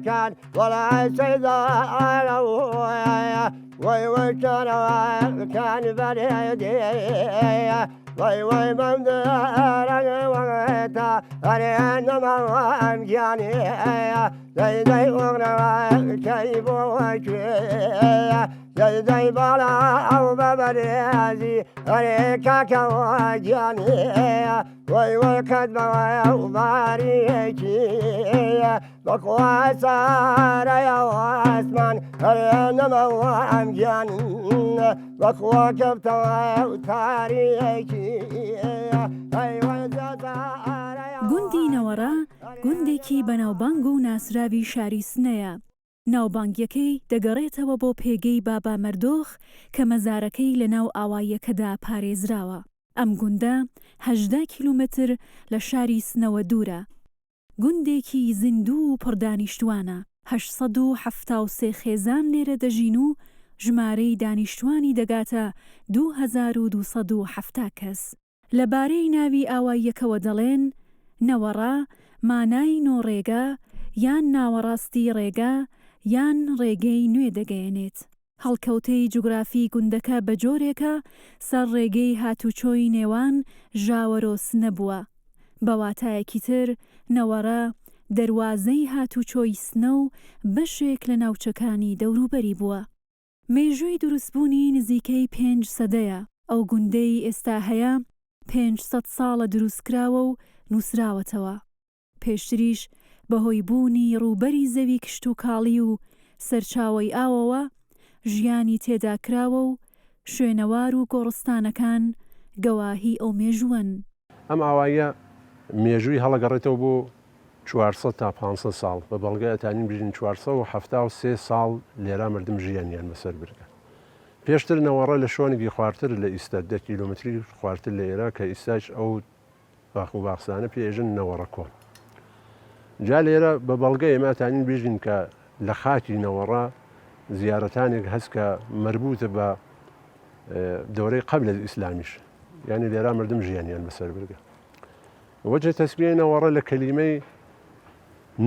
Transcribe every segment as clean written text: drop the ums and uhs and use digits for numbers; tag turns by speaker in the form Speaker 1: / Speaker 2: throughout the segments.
Speaker 1: كان ولا سيدا وي كان بريدي وي من دارك وغيتا أنا ما أمجاني زي وغنا كيف وكي زي بالا أو ببريزي أريكا كواجاني وي كدبا وباريكي بقواسا ريا واسمان أنا ما أمجاني بقوا كبتا وتاريكي
Speaker 2: گوندی نەوەڕا گوندێکی بەناوبانگ و ناسراوی شاری سنەیە. ناوبانگیەکەی دەگەڕێتەوە بۆ پێگەی بابا مەردۆخ کە مەزارەکەی لە ناو ئاواییەکەدا پارێزراوە. ئەم گوندە 18 کیلومتر لە شاری سنەوە دوورە. گوندێکی زیندوو و پڕدانیشتوانە. 873 خێزان لێرە دەژین و ژمارەی دانیشتوانی دەگاتە 2270 کەس. لەبارەی ناوی ئاواییەکەوە دەڵێن نەوەڕا مانای نۆڕێگا یان ناوەڕاستی ڕێگا یان ڕێگەی نوێ دەگەیەنێت. هەڵکەوتەی جوگرافی گوندەکە بە جۆرێکە سەر ڕێگەی هاتوچۆی نێوان ژاوەرۆس نەبووە. بەواتایەکی تر نەوەڕا دەواازەی هاتوچۆی سنە و بەشێک لە ناوچەکانی دەوروبەری بووە. مێژووی دروستبوونی نزیکەی 5 سەدەیە. ئەو گوندەی ئێستا هەیە 500 ساڵە دروستکراوە و نووسراوەتەوە. پێشتریش بەهۆی بوونی ڕووبەری زەوی کشت و کاڵی و سەرچاوەی ئاوەوە ژیانی تێدا کراوە و شوێنەوار و گۆڕستانەکان گەواهی ئەو مێژوون.
Speaker 3: ئەم ئاواییە مێژووی هەڵەگەڕێتەوە بۆ 400 تا 500 ساڵ بە بەڵگە ئەتانین بژین 473 ساڵ لێرا مردم ژیانیان بەسەر برگە. پێشتر نەوەڕە لە شۆنێکی خوارتر لە ئیستا 10 کیلومتری خوارتر لە ئێرا کە ئیستاش ئەو باخ و باخسانە پێژن نەوەڕە کۆن. جا لێرە بە بەڵگە ئێمەتانین بژین کە لە خاکی نەوەڕە زیارەتانێک هەست کە مربوطە بە دەورەی قبل ئیسلامیش یعنی لێرا مردم ژیانیان بەسەر برگە. وەجه تەسمیەی نەوەڕە لە کەلیمەی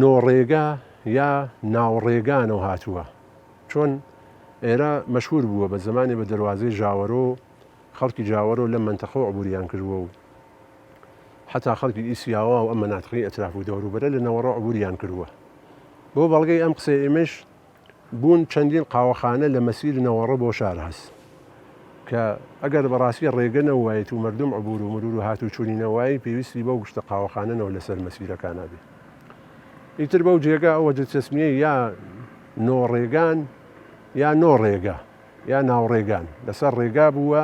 Speaker 3: نۆڕێگا یا ناوڕێگانەوە هاتووە چۆن ئێرە مەشهور بووە بە زمانی بە دەواازەی ژاوەرۆ خەڵکی جاوەرۆ لە منتەخە عبوریان کردووە و حتا خەڵکی ئیسیاوە و ئەم مەناتقی ئەتراف و دەوروبەرە لە نەوەڕە عبوریان کردووە. بۆ بەڵگەی ئەم قسەی ئێمەش بوون چەندین قاوەخانە لە مەسیر نەوەڕە بۆ شار هەست کە ئەگەر بەڕاستی ڕێگە نەوایێت و مردم عبور و مرور و هاتوچوونی نەوایی پێویستی بەو گشتە قاوەخانەنەوە لەسەر مەسیرەکانە بێت. ئیتر بەو جێگا ئەوە تەسمیەی یا نۆڕێگان یا نۆڕێگا یا ناوڕێگان لەسەر ڕێگا بووە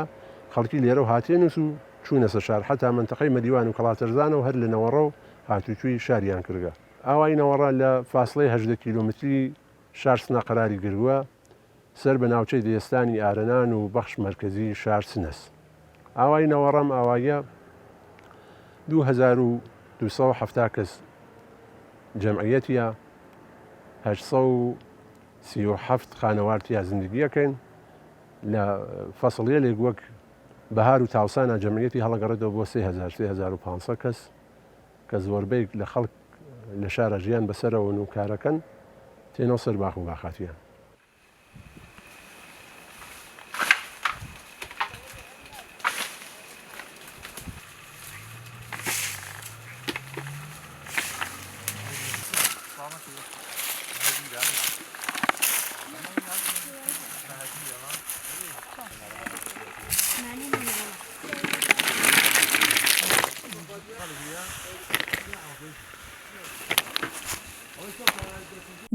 Speaker 3: خەڵکی لێرە و هاتێنوس و چوونە سەر شار حتا منتەقەی مەدیوان و کەڵاتەرزانە و هەر لە نەوەڕە و هاتوچووی شاریان کردگە. ئاوای نەوەڕە لە فاصلەی 18 کیلومتری شار سنە قەراری گرتووە سەر بە ناوچەی دێستانی ئارەنان و بەخش مرکزی شار سنەس. ئاوای نەوەڕەم ئاوایە 2270 کەس جەمعیەتیە 837 خانەوارتیا زندگیەکەن لە فەسڵیە لێک وەک بەهار و تاوسانە جەمعیەتی هەڵەگەڕێتەوە بۆ 3500 کەس کە زۆربەی لە خەڵک لە شارە ژیان بەسەرەوە و کارەکەن تێنەوە سەر باخ و باخاتیان.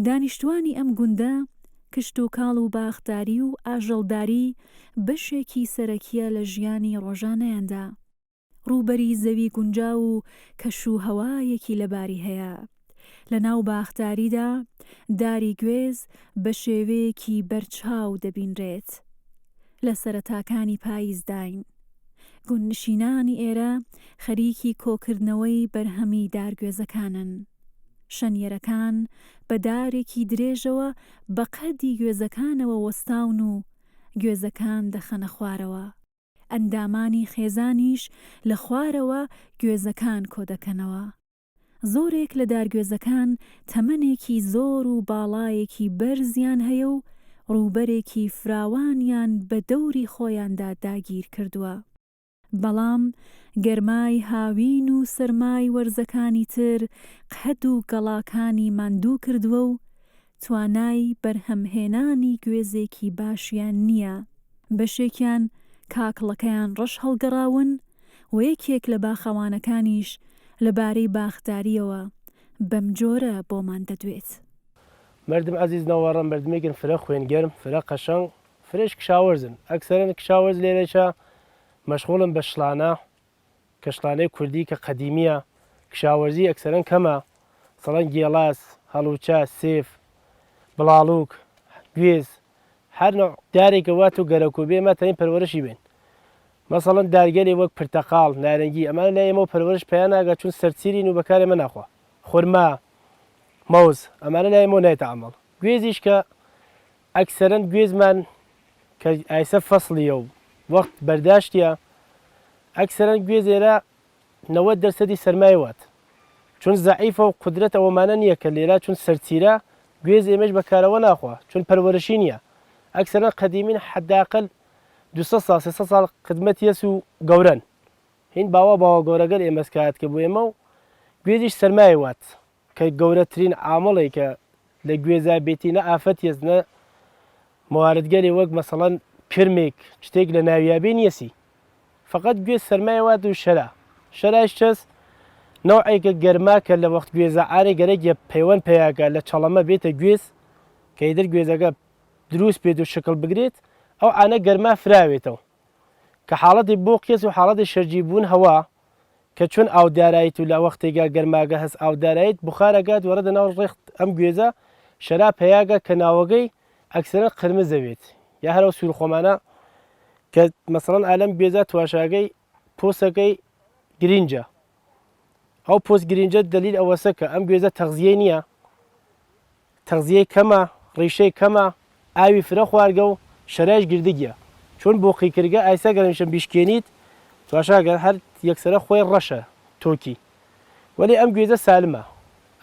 Speaker 2: دانیشتوانی ئەم گوندە کشت و کاڵ و باخداری و ئاژەڵداری بەشێکی سەرەکیە لە ژیانی ڕۆژانەیاندا. ڕووبەری زەوی گونجاو و کەش و هەوایەکی لەباری هەیە. لە ناو باخداریدا داری گوێز بە شێوەیەکی بەرچاو دەبینرێت. لە سەرەتاکانی پاییزداین. گوندنشینانی ئێرە خەریکی کۆکردنەوەی بەرهەمی دارگوێزەکانن. شەنیێرەکان بە دارێکی درێژەوە بە قەدی گوێزەکانەوە وەستاون و گوێزەکان دەخەنە خوارەوە. ئەندامانی خێزانیش لە خوارەوە گوێزەکان کۆ دەکەنەوە. زۆرێک لە دارگوێزەکان تەمەنێکی زۆر و باڵایەکی بەرزیان هەیە و ڕووبەرێکی فراوانیان بە دەوری خۆیاندا داگیر کردووە. بەڵام گەرمای هاوین و سەرمای وەرزەکانی تر قەد و گەڵاکانی ماندوو کردووە و توانای بەرهەمهێنانی گوێزێکی باشیان نییە. بەشێکیان کاکڵەکەیان ڕەش هەڵگەڕاون و یەکێک لە باخەوانەکانیش لەبارەی باخداریەوە بەم جۆرە بۆمان دەدوێت.
Speaker 4: مردم عزیز نەوەڕە مردمێکن فرە خوێنگەرم فرە قەشەنگ فرێش کشاوەرزن ئەکسەرەن کشاوەرز لێرەشە مەشغوڵم بە شڵانە کە شڵانەی کوردی کە قەدیمیە کشاوەرزی ئەکسەرەن کەمە سەڵەن گێڵاس هەڵوچە سێف بڵاڵوک گوێز هەر نوع دارێکە وات و گەرەکوبێ ئێمە تەنین پەروەرشی بێن مەسەڵەن دارگەری وەک پرتەقاڵ نارەنگی ئەمانە لای ئێمە پەروەرش پێیان ناگات چون سەرچیرین و بەکار ئێمە ناخوا خورما مەوز ئەمانە لای ئێمە نایتە عەمەڵ گوێزیش کە ئەکسەرەن گوێزمان کە ئایسە فەسڵیە و وەخت بەرداشتیە ئەکسەرەن گوێز ئێرە 90% سەرمای وات چون زەعیفە و قودرەت ئەوەمانە نییە کە لێرە چون سەرچیرە گوێز ئێمەش بەکارەوە ناخوا چون پەروەرشی نییە ئەکسەرەن قەدیمین حەداقل 200 ساڵ 300 ساڵ خدمەتی هەست و گەورەن هین باوە گەورەگەر ئێمەسکات کە بۆ ئێمە و گوێزیش سەرمای وات کە گەورەترین عامڵی کە لە گوێزا بێتی نە ئافەتی هەست نە مواردگەری وەک مەسەڵەن کرمێک شتێک لە ناویابێ نیەسی فقط گوێز سەرمای وات و شەرایش چەست نەوعێکە گەرما کە لە وەخت گوێزەعارێ گەرەێک پەیوەند پێیاکە لە چەڵەمە بێتە گوێز کە ئیدر گوێزەکە دروست بێت و شکل بگرێت ئەو ئانە گەرما فراوێتەوە کە حاڵەتی بۆ قیس و حاڵەتی شەرجی بوون هەوا کە چون ئاودارایت و لە وەختێکا گەرماگە هەست ئاودارایت بخارەگات وەرەدە ناو ڕێخت ئەم گوێزە شەرا پەیاگە کە ناوەگەی ئەکسەرە قرمزەوێت یا هەرە سوورخۆمانە کە مەسەڵەن ئالەم گوێزە تواشاگەی پۆسەکەی گرینجە ئەو پۆست گرینجە دلیل ئەوەسە کە ئەم گوێزە تەغزیە نییە تەغزیەی کەمە ڕیشەی کەمە ئاوی فرە خواردگە و شەرایش گردگیە چون بۆ قیکردگە ئایسا گەرمیشە بیشکێنیت تواشاگە هەر یەکسەرە خۆی ڕەشە تۆکی وەلی ئەم گوێزە سالمە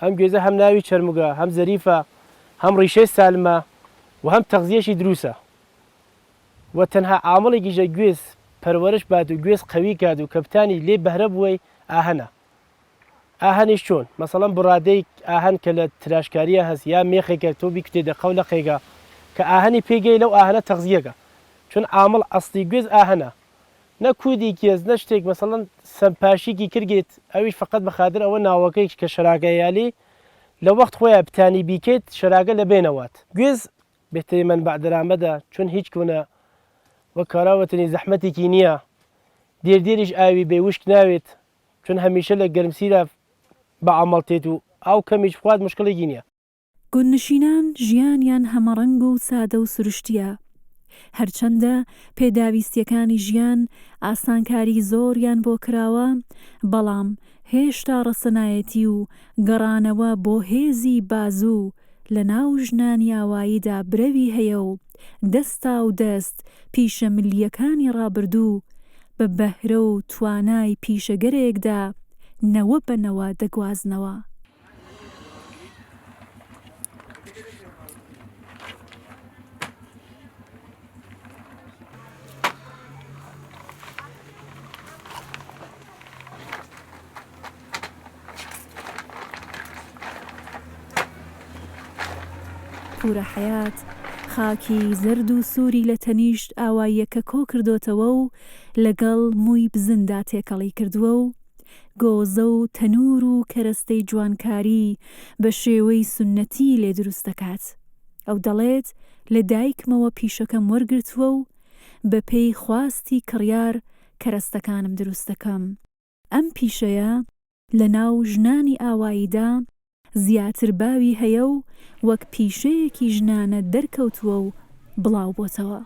Speaker 4: ئەم گوێزە هەم ناوی چەرمگە هەم زەریفە هەم ڕیشەی سالمە و هەم تەغزیەشی دروسە و تەنها عامڵێکیشە گوێز پەروەرش بات و گوێز قەوی کات و کەپتانی لێ بەهرە بووەی ئاهەنە ئاهەنیش چۆن مەسەڵەن بڕادەی ئاهەن کە لە تراشکاریە هەست یا مێخێکە تۆ بیکوتێ دەقەو لە قێگا کە ئاهەنی پێگەی لەو ئاهەنە تەغزیەکە چون عامڵ ئەسڵی گوێز ئاهەنە نە کودی کێز نە شتێک مەسەڵەن سەمپاشیکی کردێت ئەویش فقط بەخاتر ئەوە ناوەکەی کە شەراگەیالی لە وەخت خۆیان بتانی بیکەیت شەراگە لە بێنەوات گوێز بهترین منبع دەرامەدە چون هیچ کونە وە کاراوەتنی زەحمەتێکی نییە دێردێریش ئاوی بێوشک ناوێت چون هەمیشە لە گەرمسیرە بە عەمەڵتێت و ئاو کەمیش خوات مشکلێکی نییە.
Speaker 2: گوندنشینان ژیانیان هەمەڕەنگ و سادە و سروشتیە هەرچەندە پێداویستیەکانی ژیان ئاسانکاری زۆریان بۆ کراوە بەڵام هێشتا ڕەسەنایەتی و گەڕانەوە بۆ هێزی بازوو لە ناو ژنانی ئاواییدا برەوی هەیە و دەستا و دەست پیشە ملیەکانی ڕابردوو بە بەهرە و توانای پیشەگەرێکدا نەوە بەنەوە دەگوازنەوە. پورە حەیات خاکی زەرد و سووری لە تەنیشت ئاواییەکە کۆ کردوتەوە و لەگەڵ مووی بزندا تێکەڵی کردووە و گۆزە و تەنور و کەرەستەی جوانکاری بە شێوەی سونەتی لێ دروست دەکات. ئەو دەڵێت لە دایکمەوە پیشەکەم وەرگرتووە و بە پێی خواستی کڕیار کەرەستەکانم دروست دەکەم. ئەم پیشەیە لە ناو ژنانی ئاواییدا زیاتر باوی هەیە و وەک پیشەیەکی ژنانە دەرکەوتووە و بڵاو بۆتەوە.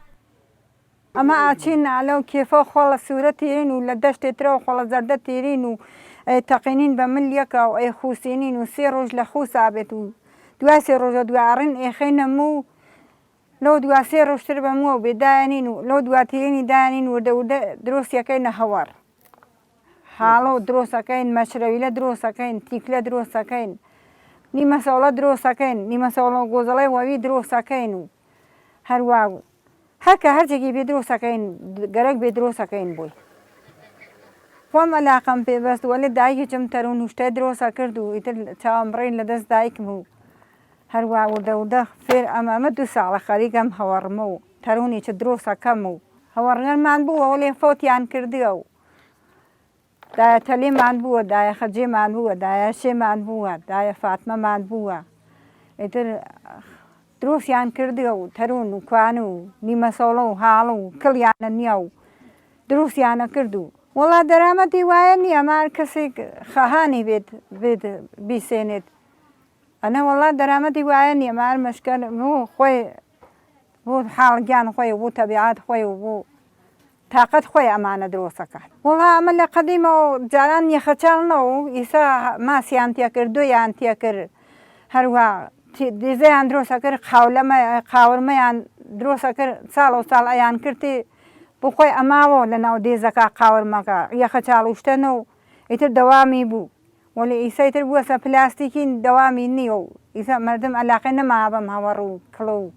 Speaker 5: ئەمە ئاچین نالە و کێفە خۆڵە سوورە تێرین و لە دەشتێترەوە خۆڵە زەردە تێرین و تەقینین بە ملیەکە و ئەی خوسێنین و 3 ڕۆژ لە خوسا بێت و دوای 3 ڕۆژە دوایڕین ئێخێنەم و لەو دوا 3 ڕۆژتر بەمەوە بێدایانین و لەو دواتیێنی دایانین وردە وردە درۆستیەکەینە هەوار حاڵە و درۆستەکەین مەچرەویلە درۆستەکەین تیکلە درۆستەکەین نیمە سەوڵە درۆستەکەین نیمە سەوڵە گۆزەڵی وەوی درۆستەکەین و هەروە هەرکە هەرچێکی بێ درۆستەکەین گەرەک بێ درۆستەکەین بووی خۆم ئەلاقەم پێبەست وەلێ دایکێکم تەرون و شتای درۆسە کرد و ئیتر چاوەمڕین لەدەست دایکم و هەروە وردە وردە فێر ئەمە 2 ساڵە خەریکەم هەوەڕمە و تەرونێکی درۆسەکەم و هەوەڕنەرمان بووە وەڵێ فۆتیان کردیە و دایە تەلێمان بووە دایە خەجێمان بووە دایە شێمان بووە دایە فاتمەمان بووە ئیتر درۆستیان کردیە و تەرون و کوانە و نیمە سەوڵە و هاڵە و کڵیانە نییە و دروستیانە کرد و وەڵا دەرامەتی وایە نییە مار کەسێک خەهانی بێت بیسێنێت ئەنە وەڵا دەرامەتی وایە نییە مار مەشکەر خۆی بۆ حاڵگیان خۆی بۆ تەبیعات خۆی و بۆ تااقەت خۆی ئەمانە درۆستەکان وەڵا ئەمە لە قەدیمەوە جاران یەخەچاڵنەوە و ئیسا ماسییان تێکرد دویان تێکرد هەروە دێزەیان درۆسە کرد قاورمەیان درۆسە کرد ساڵ و ساڵ ئەیان کردی بۆ خۆی ئەماوە لە ناو دێزەکە قاورمەکە یەخەچاڵ وشتەنە و ئیتر دەوامی بوو وەلی ئیسایتر بووەسە پلاستیکین دەوامی نییە و ئیسا مردم ئەلاقی نەما بەم هەوەڕ و کڵە و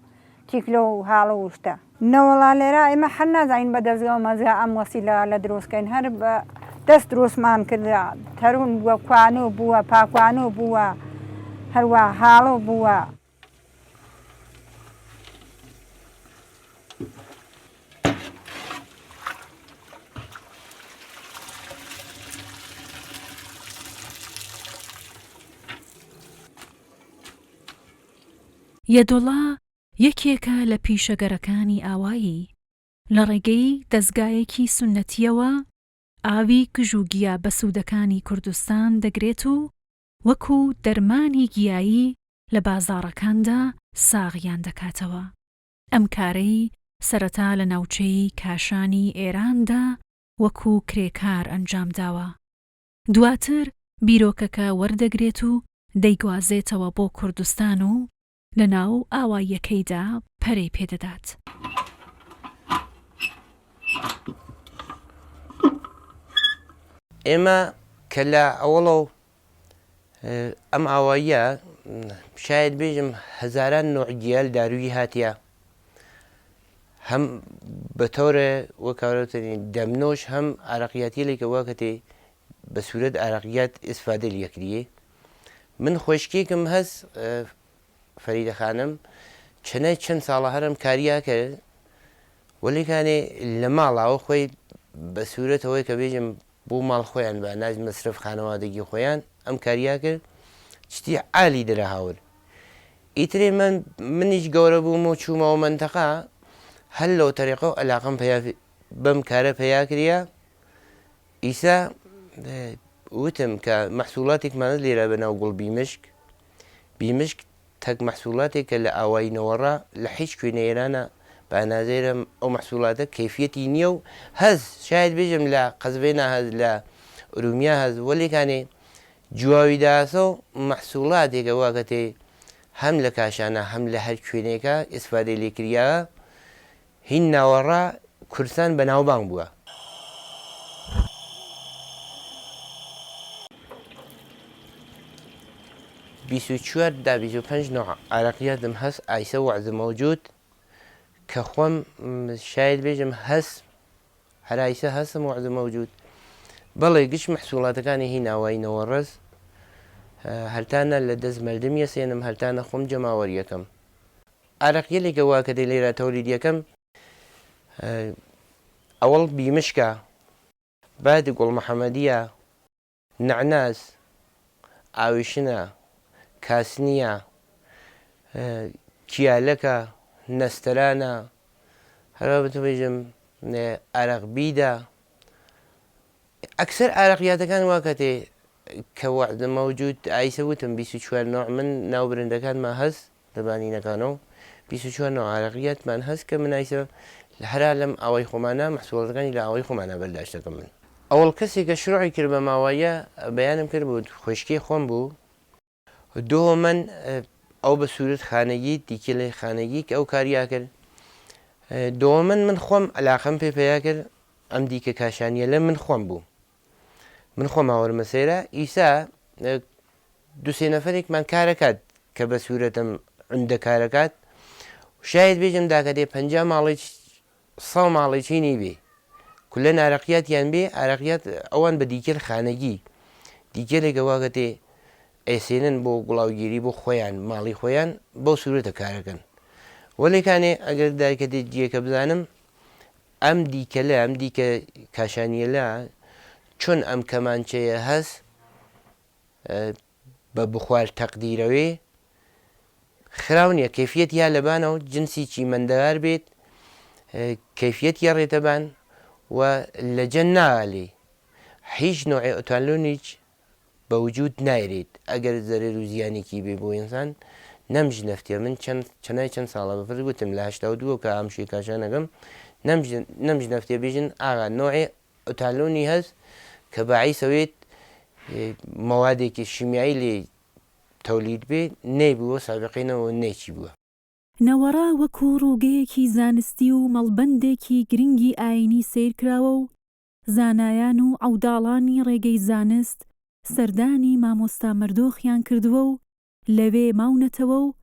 Speaker 5: تیکلە و هاڵە وشتە نەوەڵا لێرە ئێمە هەر نازانین بە دەستگەڵ مەزە ئەم وەسیلە لە دروستکەین هەر بە دەست دروستمان کردە تەرون بووە کوانە بووە پاکوانە بووە هەروە هاڵە بووە
Speaker 2: یەدۆڵا یەکێکە لە پیشەگەرەکانی ئاوایی لە ڕێگەی دەستگایەکی سونەتیەوە ئاوی گژوگیا بە سوودەکانی کوردستان دەگرێت و وەکو دەرمانی گیایی لە بازاڕەکاندا ساغیان دەکاتەوە. ئەم کارەی سەرەتا لە ناوچەی کاشانی ئێراندا وەکو کرێکار ئەنجام داوە. دواتر بیرۆکەکە وەردەگرێت و دەیگوازێتەوە بۆ کوردستان و لە ناو ئاواییەکەیدا پەرەی پێدەدات.
Speaker 6: ئێمە کە لە ئەوڵە و ئەم ئاواییە شاید بێژم هەزاران نوعگیال دارویی هاتیە هەم بە تۆرە وەکارەتنی دەمنۆش هەم عراقیاتی لێکە واکەتێ بە سوورەت عراقیات ئیسفادە لەکریە من خۆشکێکم هەست فەریدە خانم چەند ساڵە هەرم کاریا کرد وەلیکانێ لە ماڵاوە خۆی بە سوورەتەوەی کە بێژم بۆ ماڵ خۆیان بە ناز مەسرف خانەوادەگی خۆیان ئەم کاریا کرد شتی عالی دەرە هاور ئیترێ منیش گەورە بووم و چوومەوە منتەقا هەر لەو تەریقە و عەلاقەم بەم کارە پەیا کردە ئیسا وتم کە مەحسوڵاتێکمانە لێرە بەناو گوڵ بیمشک تەک مەحسوڵاتێکە لە ئاوایی نەوەڕا لە هیچ کوێنە ئێرانە بەنازێرە ئەو مەحسوڵاتە کەیفیەتی نییە و هەز شاید بێژم لە قەزبێنە هەز لە ئورومیا هەز وەلیکانێ جواویداسە و مەحسوڵاتێکە واکەتێ هەم لە کاشانە هەم لە هەر کوێنێکە ئیسفادەی لێکریاوە هین ناوەڕا کوردستان بەناوبانگ بووە. چوار دا 25 نوع عراقياتم هس عيسى وعز موجود كخوم شايد بيجم هس هر عيسى هس وعز موجود بلي قش محصولات كان هنا وين ورز هلتانا لدز مردم يسينم هلتانا خم جماوريكم عراقي اللي جواك دي ليرة توليديكم أول بمشكا بعد يقول محمدية نعناس عاوشنا کاسنیە کیالەکە نەستەرانە هەروە بتو بێژم عەرەقبیدا ئەکسەر عەرەقیاتەکان واکەتێ کە وەعدە مەوجود ئایسە وتم 24 نوع من ناو برندەکانمان هەست دەبانینەکانەوە 24 نوع عەرەقیاتمان هەست کە من ئایسە هەرا لەم ئاوای خۆمانە مەحسوڵەکانی لە ئاوای خۆمانە بەرداشت دەکەم من ئەوڵ کەسێکە شروعی کرد بە ماوایە بەیانم کرد بوو خۆشکی خۆم بوو دووە من ئەو بە سوورەت خانەگی دیکە لە خانەگی کە ئەو کاریا کرد دووەمەن من خۆم علاقەم پێ پەیدا کرد ئەم دیکە کاشانیە لە من خۆم بوو من خۆم هاوڕمە سەیرە ئیسا دوسێ نەفرێکمان کارەکات کە بە سوورەتم عندە کارەکات شاید بێژم داکە دێ 50 ماڵی 100 ماڵی چینی بێ کولە ئارەقیاتیان بێ ئارەقیات ئەوان بە دیکەل خانەگی دیکەلێکە واگە تێ ئەسێنن بۆ گوڵاوگیری بۆ خۆیان ماڵی خۆیان بۆ سوورەتە کارەکەن وەلێکانێ ئەگەر دایکە دێت جیەکە بزانم ئەم دیکەلە ئەم دیکە کاشانیەلە چۆن ئەم کەمانچەیە هەست بە بخوار تەقدیرەوەی خراو نییە کەفیەت یا لەبانەوە جنسی چیمەندەوار بێت کەفیەت یا ڕێتەبان و لە جەن ناڵێ هیچ نوعی ئۆتالۆنیچ بە وجود نایرێت ئەگەر زەرێر و زیانێکی بێ بۆ ئینسان نەمژ نەفتێ من چەنای چەند ساڵە بەفرد گوتم لە 82 کە ئەم شێکاشانەکەم نەمژ نەفتێ بێژن ئاغا نوعی ئۆتالۆنی هەست کە بەعیسەوێت مەوادێکی شیمیایی لێ تەولید بێ نەیبووە سابقینەوە نێکی بووە
Speaker 2: نەوەڕا وەکو ڕووگەیەکی زانستی و مەڵبەندێکی گرنگی ئاینی سیرکراوە و زانایان و عەوداڵانی ڕێگەی زانست سەردانی مامۆستا مەردۆخیان کردووە و لەوێ ماونەتەوە و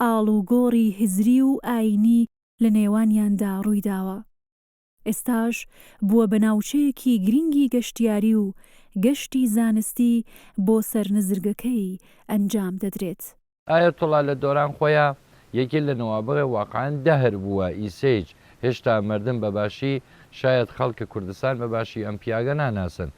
Speaker 2: ئاڵوگۆڕی هزری و ئاینی لە نێوانیاندا ڕووی داوە. ئێستاش بووە بەناوچەیەکی گرنگی گەشتیاری و گەشتی زانستی بۆ سەرنزرگەکەی ئەنجام دەدرێت.
Speaker 7: ئایەتوڵا لە دۆران خۆیان یەکێ لە نەوابغی واقعان دەهر بووە ئیسەیج هێشتا مردن بەباشی شاید خەڵکە کوردستان بەباشی ئەم پیاگە ناناسن.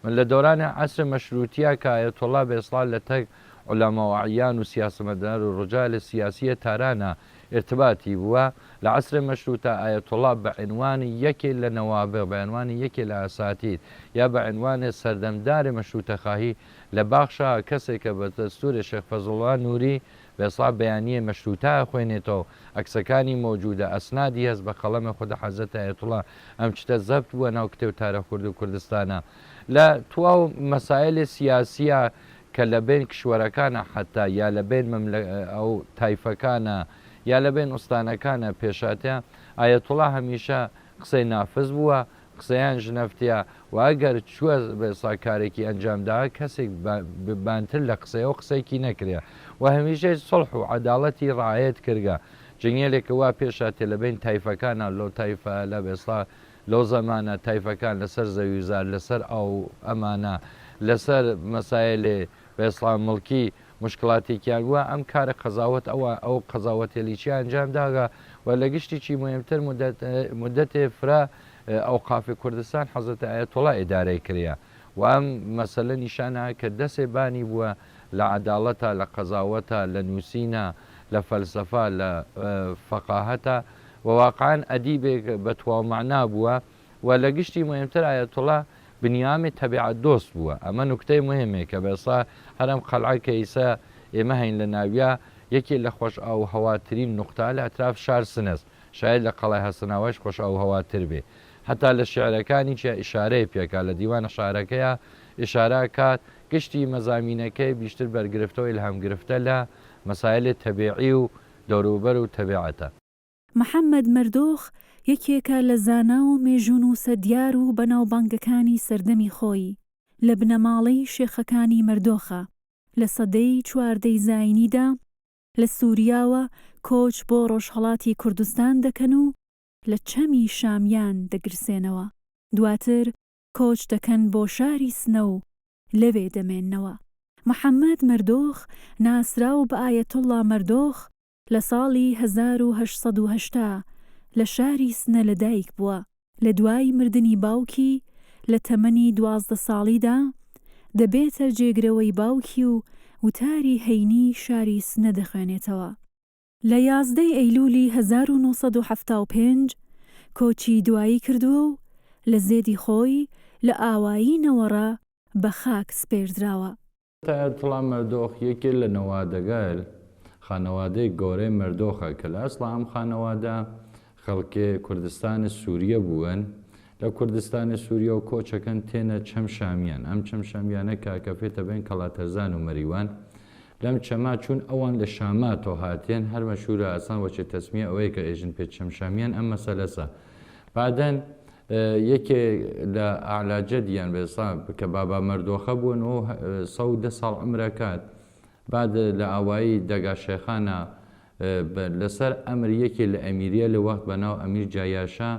Speaker 7: من لە دۆرانی عەسر مەشروتیە کە ئایەتوڵا بێسڵا لە تەک عولەماوەعیان و سیاسەمەدار و ڕۆژالە سیاسیە تارانە ارتباطی بووە لە عەسر مەشروتە ئایەتوڵا بە عنوانی یەکێ لە نەوابغ بە عنوانی یەکێ لە ئاساتید یا بە عنوانی سەردەمداری مەشروتەخواهی لە باخشا کەسێکە بە دەستوری شێخ فەزڵڵا نووری بێسڵا بەیانیە مەشروتە خوێنێتەوە ئەکسەکانی مۆجودە ئەسنادی هەست بە قەڵەمە خودە حەزەتە ئایەتوڵا ئەم شتە زەبت بووە ناو کتێب تارە کورد و کوردستانە لە تواو مەسایلی سیاسیە کە لە بین کشوەرەکانە حتا یا لە بین ئەو تایفەکانە یا لە بین ئوستانەکانە پێشاتە ئایەتوڵا هەمیشە قسەی نافز بووە قسەیان ژنەفتە و ئەگەر چووە بێسا کارێکی ئەنجامدا کەسێک بانتر لە قسەیەوە قسەیەکی نەکرێ و هەمیشە سڵح و عەداڵەتی ڕعایەت کردگە جنگێلێکە وا پێشاتێ لە بین تایفەکانە لەو تایفە لە بێسڵا لەو زەمانە تایفەکان لەسەر زەویزار لەسەر ئەو ئەمانە لەسەر مەسایلێ بێسڵا مڵکی مشکلاتێکیان وە ئەم کارە قەزاوەت ئەو قەزاوەتێلیچی ئەنجامداگە و لە گشتێکی مهمتر مدەتێ فرا ئەو قافی کوردستان حەزەتە ئایەتوڵا ئیدارەی کردە و ئەم مەسەلە نیشانە کە دەسێ بانی بووە لە عەداڵەتە لە قەزاوەتە لە نووسینە لە فەلسەفە لە فەقاهەتە و واقعان ئەدیبێک بە تەواومەعنا بووە و لە گشتی مهمتر ئایەتوڵا بنیامی تەبیعەت دۆست بووە ئەمە نوکتەی مهمێک کە بێسا هەرم قەلعەکە ئیسا ئێمە هەین لە ناویە یەکێ لە خۆش ئاو هەواترین نوقتا لە ئەتراف شار سنەست شاید لە قەڵای هەسەناوەش خۆش ئاو هەواتر بێ هەتا لە شعرەکانی چە ئیشارەی پێکا لە دیوانە شارەکەیە ئیشارە کات گشتی مەزامینەکەی بیشتر بەرگرفتەوە ئیلهام گرفتە لە مەسایلی تەبیعی و دەوروبەر و تەبیعەتە.
Speaker 2: محەممەد مەردۆخ یەکێکە لە زانا و مێژوون و سەدیار و بەناوبانگەکانی سەردەمی خۆی لە بنەماڵەی شێخەکانی مەردۆخە لە سەدەی چواردەی زاینیدا لە سووریاوە کۆچ بۆ ڕۆژهەڵاتی کوردستان دەکەن و لە چەمی شامیان دەگرسێنەوە دواتر کۆچ دەکەن بۆ شاری سنە و لەوێ دەمێننەوە. محەممەد مەردۆخ ناسراو بە ئایەتوڵا مەردۆخ لە ساڵی 1880 لە شاری سنە لەدایک بووە لە دوای مردنی باوکی لە تەمەنی 12 ساڵیدا دەبێتە جێگرەوەی باوکی و وتاری هەینی شاری سنە دەخوێنێتەوە. لە 11 ئەیلولی 1975 کۆچی دوایی کردووە و لە زێدی خۆی لە ئاوایی نەوەڕە بە خاک سپێردراوە.
Speaker 7: ئایەتوڵا مەردۆخ یەکێ لە نەوادەگەر خانەوادەی گەورەی مەردۆخە کە لە ئەسڵا ئەم خانەوادە خەڵکێ کوردستانی سووریە بوون لە کوردستانی سووریە و کۆچەکەن تێنە چەم شامیان ئەم چەم شامیانە کاکەفێتە بین کەڵاتەرزان و مەریوان لەم چەما چوون ئەوان لە شاماتەوە هاتێن هەر مەشهورە ئاسان وەچێت تەسمیە ئەوەیە کە ئێژن پێچەم شامیان ئەم مەسەلەسە بعدەن یەکێ لە ئاعلاجەدیان بێسا کە بابا مەردۆخە بوون و 110 ساڵ عمرەکات بعد لە ئاوایی دەگا شێخانە لەسەر ئەمر یەکێ لە ئەمیریە لە وەخت بەناو ئەمیر جایاشا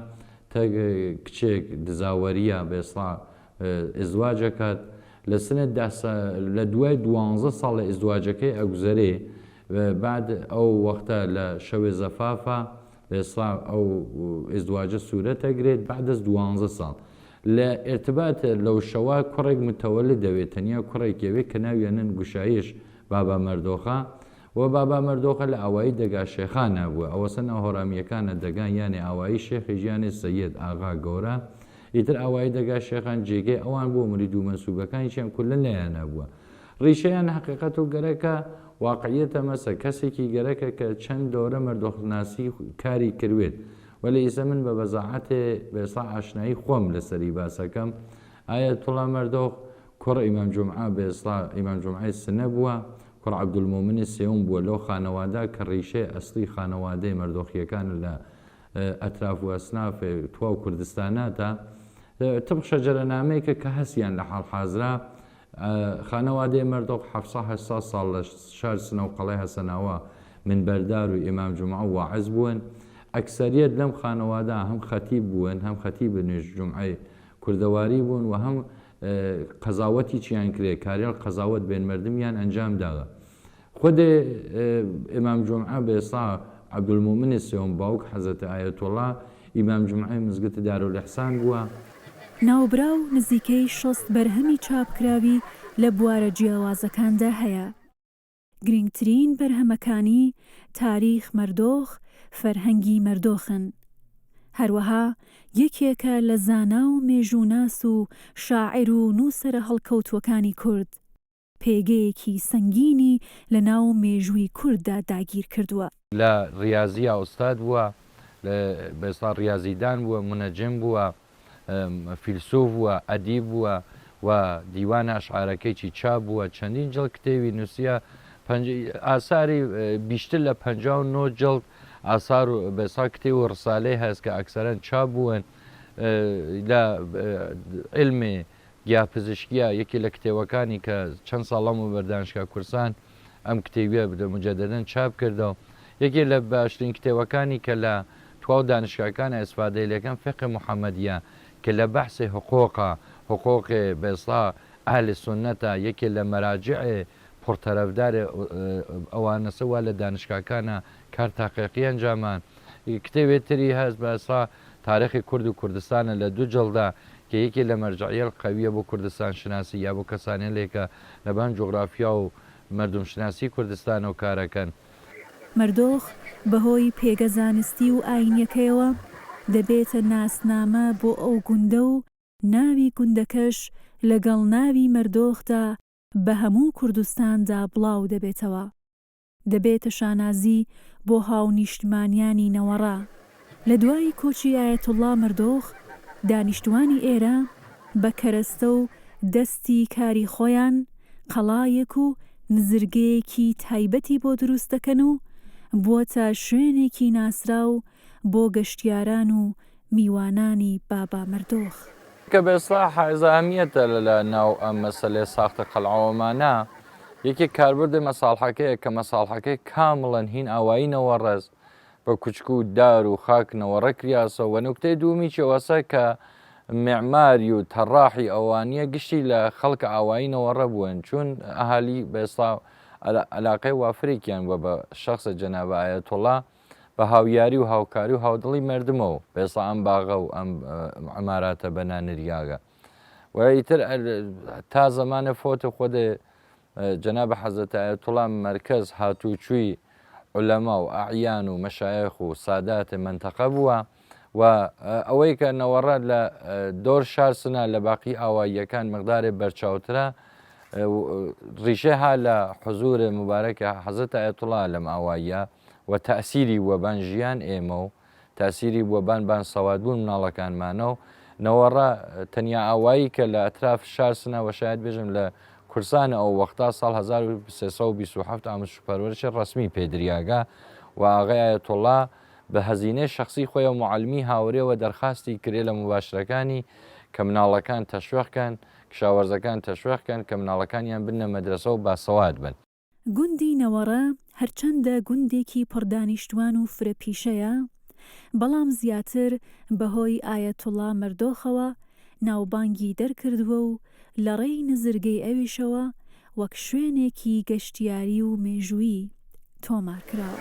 Speaker 7: کچێک دزاوەریە بێسا ئزواجەکات لە سنە لە دوای 12 ساڵ لە ئزواجەکەی ئەگوزەرێ بعد ئەو وەختە لە شەوێ زەفافە ئێستا ئەو ئزدواجە سوورەتەگرێت بعدەست 12 ساڵ لە ئێرتبات لەو شەوا کوڕێک متەوەلد دەوێت تەنیا کوڕێکەوێت کە ناویانن گوشایش بابا مەردۆخە و بابا مەردۆخە لە ئاوایی دەگا شێخانە بووە ئەوەسەن هۆڕامیەکانە دەگان یانێ ئاوایی شێخی ژیانێ سەید ئاغا گەورە ئیتر ئاوایی دەگا شێخان جێگەی ئەوان بۆ مرید و مەنسوبەکانی چیان کولن لەیانە بووە ڕیشەیان حقیقەت و گەرەکە واقعیەتە مەسە کەسێکی گەرەکە کە چەند دەورە مەردۆخناسی کاری کردوێت ولی ئیسە من بە بەزاعەتێ بێسا ئاشنایی خۆم لەسەری باسەکەم ئایا توڵا مەردۆخ کوڕ ئیمام جومعە بێسڵا ئیمام جومعەی سنە بووە کوڕ عەبدولمومنی سێوم بووە لەو خانەوادا کە ڕیشەی ئەسلی خانەوادەی مەردۆخیەکان لە ئەتراف و ئەسنافێ تواو کوردستاناتە تبق شەجەرەنامەیەکە کە هەستیان لە حاڵحازرا خانەوادەی مەردۆخ 700 ساڵ لە شار سنە و قەڵای هەسەناوە من بەردار و ئیمام جومعە و واعز بوون ئەکسەریەت لەم خانەوادا هەم خەتیب بوون هەم خەتیب نوێژ جومعەی کوردەواری بوون و هەم قەزاوەتی چیان کرێ کاریال قەزاوەت بێن مردمیان ئەنجام داوە خودێ ئیمام جومعە بێسا عەبدولمومنی سێوم باوک حەزەتی ئایەتوڵا ئیمام جومعەی مزگەتی دارولئیحسان بووە
Speaker 2: ناوبراو نزیکەی 6 بەرهەمی چاپکراوی لە بوارە جیاوازەکاندا هەیە. گرنگترین بەرهەمەکانی تاریخ مەردۆخ فەرهەنگی مەردۆخن. هەروەها یەکێکە لە زانا و مێژووناس و شاعیر و نووسەرە هەڵکەوتوەکانی کورد. پێگەیەکی سەنگینی لە ناو مێژووی کورددا داگیر کردووە.
Speaker 7: لە ریاضیە ئوستاد بووە بێستا ریاضیدان بووە منەجم بووە فیلسوف بووە ئەدیب بووە و دیوانە ئەشعارەکەیکی چاپ بووە چەندین جڵ کتێوی نووسە ئاساری بیشتر لە 59 جڵد ئاسار و بێسا کتێ و ڕسالەی هەست کە ئەکسەرەن چاپ بوون لە علمێ گیاپزیشکیە یەکی لە کتێوەکانی کە چەند ساڵەم و بەردانشگا کورسان ئەم کتێویە مجەددەن چاپ کردەوە یەکی لە باشترین کتێوەکانی کە لە تواو دانشگاکان ئەسفادەیلەکەم فقه محەممەدیە کە لە بەحسی حقوقی بێسڵا ئاهلی سونەتە یەکێ لە مەراجعێ پڕتەرەفدار ئەوانەسەوا لە دانشگاکانە کار تاقیقی ئەنجامان کتێوێتری هەست بەسا تاریخی کورد و کوردستانە لە دوو جڵدا کە یەکێ لە مەرجعیە قەویە بۆ کوردستان شناسی یا بۆ کەسانێ لێکە لەبان جوغرافیا و مردم شناسی کوردستان و کارەکەن
Speaker 2: مەردۆخ بەهۆی پێگە زانستی و ئاینیەکەیەوە دەبێتە ناسنامە بۆ ئەو گوندە و ناوی گوندەکەش لەگەڵ ناوی مەردۆخدا بە هەموو کوردستاندا بڵاو دەبێتەوە. دەبێتە شانازی بۆ هاونیشتمانیانی نەوەڕا. لە دوای کۆچی ئایەتوڵا مەردۆخ دانیشتوانی ئێرە بە کەرەستە و دەستی کاری خۆیان قەڵایەک و نزرگەیەکی تایبەتی بۆ دروست دەکەن و بووەتە شوێنێکی ناسرا و بۆ گەشتیاران و میوانانی بابا مەردۆخ.
Speaker 7: کە بێسڵا حەزامیەتە لە ناو ئەم مەسەلێ ساختە قەڵعەوەمانە یەکێک کاربردی مەساڵحەکەیە کە مەساڵحەکەی کامڵەن هین ئاوایی نەوەڕێز بە کوچکو و دار و خاک نەوەڕە کریاسە و نوکتەی دومی چێوەسە کە معماری و تەڕاحی ئەوانیە گشتی لە خەڵکە ئاوایی نەوەڕە بوون چون ئەهالی بێسڵا علاقەی وافرێکیان وە بە شخصە جەنابە ئایەتوڵا بە هاویاری و هاوکاری و هاودڵی مردمەوە بێسڵا ئەم باغە و ئەم عماراتە بەنانریاگە و ئیتر تا زەمانە فۆتە خۆدێ جەنابە حەزرەت ئایەتوڵا مەرکەز هاتووچووی عولەما و ئەعیان و مەشایخ و ساداتی منتەقە بووە و ئەوەی کە نەوەڕە لە دۆر شارسنە لە باقی ئاواییەکان مقدارێ بەرچاوترە ڕیشە ها لە حزورێ مبارەکە حەزرەت ئایەتوڵا لەم ئاواییە و تەسیری وەبان ژیان ئێمە و تاسیری وەبان سەوادبوون مناڵەکانمانە و نەوەڕە تەنیا ئاوایی کە لە ئەتراف شارسنە و شاید بێژم لە کوردستان ئەو وەختا ساڵ 1327 ئامۆژپەروەرشی ڕسمی پێدریاگا و ئاغای ئایەتۆڵا بە هەزینەی شخصی خۆی و معلمی هاوڕێەوە دەرخاستی کرێ لە مباشرەکانی کە مناڵەکان تەشوێخکەن کشاوەرزەکان تەشوێخکەن کە مناڵەکانیان بنە مەدرسە و باسەواد بن.
Speaker 2: گوندی نەوەڕە هەرچەندە گوندێکی پڕدانیشتوان و فرەپیشەیە، بەڵام زیاتر بەهۆی ئایەتوڵا مەردۆخەوە ناوبانگی دەرکردووە و لە ڕێی نزرگەی ئەویشەوە وەک شوێنێکی گەشتیاری و مێژووی تۆمارکراوە.